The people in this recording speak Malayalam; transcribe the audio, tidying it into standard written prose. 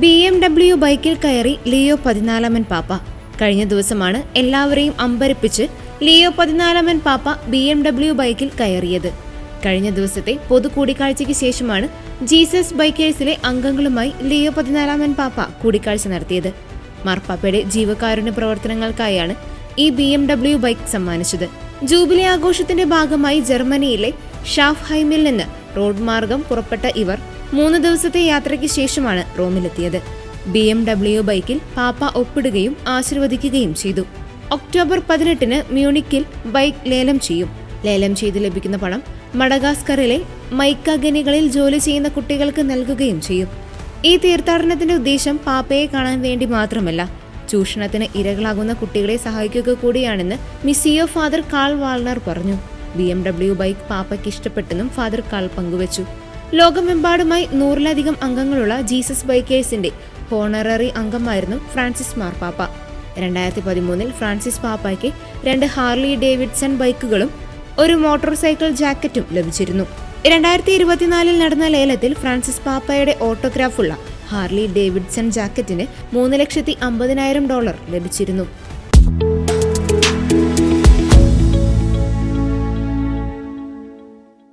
BMW ബൈക്കിൽ കയറി ലിയോ 14 പാപ്പ. കഴിഞ്ഞ ദിവസമാണ് എല്ലാവരെയും അമ്പരപ്പിച്ച് ലിയോ 14 പാപ്പ BMW ബൈക്കിൽ കയറിയത്. കഴിഞ്ഞ ദിവസത്തെ പൊതു കൂടിക്കാഴ്ചയ്ക്ക് ശേഷമാണ് ജീസസ് ബൈക്കേഴ്സിലെ അംഗങ്ങളുമായി ലിയോ 14 പാപ്പ കൂടിക്കാഴ്ച നടത്തിയത്. മാർപ്പാപ്പയുടെ ജീവകാരുണ്യ പ്രവർത്തനങ്ങൾക്കായാണ് ഈ BMW ബൈക്ക് സമ്മാനിച്ചത്. ജൂബിലി ആഘോഷത്തിന്റെ ഭാഗമായി ജർമ്മനിയിലെ ഷാഫ്ഹൈമിൽ നിന്ന് റോഡ് മാർഗം പുറപ്പെട്ട ഇവർ 3 ദിവസത്തെ യാത്രയ്ക്ക് ശേഷമാണ് റോമിലെത്തിയത്. BMW ബൈക്കിൽ പാപ്പ ഒപ്പിടുകയും ആശീർവദിക്കുകയും ചെയ്തു. ഒക്ടോബർ 18 മ്യൂണിക്കിൽ ബൈക്ക് ലേലം ചെയ്യും. ലേലം ചെയ്ത് ലഭിക്കുന്ന പണം മഡഗാസ്കറിലെ മൈക്ക ഖനികളിൽ ജോലി ചെയ്യുന്ന കുട്ടികൾക്ക് നൽകുകയും ചെയ്യും. ഈ തീർത്ഥാടനത്തിന്റെ ഉദ്ദേശം പാപ്പയെ കാണാൻ വേണ്ടി മാത്രമല്ല, ചൂഷണത്തിന് ഇരകളാകുന്ന കുട്ടികളെ സഹായിക്കുക കൂടിയാണെന്ന് മിസിയോ ഫാദർ കാൾ വാൾനർ പറഞ്ഞു. BMW ബൈക്ക് പാപ്പയ്ക്ക് ഇഷ്ടപ്പെട്ടെന്നും ഫാദർ കാൾ പങ്കുവച്ചു. ലോകമെമ്പാടുമായി 100-ലധികം അംഗങ്ങളുള്ള ജീസസ് ബൈക്കേഴ്സിന്റെ ഹോണററി അംഗമായിരുന്നു ഫ്രാൻസിസ് മാർപ്പാപ്പ. 2013 ഫ്രാൻസിസ് പാപ്പയ്ക്ക് 2 ഹാർലി ഡേവിഡ്സൺ ബൈക്കുകളും ഒരു മോട്ടോർ സൈക്കിൾ ജാക്കറ്റും ലഭിച്ചിരുന്നു. 2024 നടന്ന ലേലത്തിൽ ഫ്രാൻസിസ് പാപ്പയുടെ ഓട്ടോഗ്രാഫുള്ള ഹാർലി ഡേവിഡ്സൺ ജാക്കറ്റിന് $3,50,000 ലഭിച്ചിരുന്നു.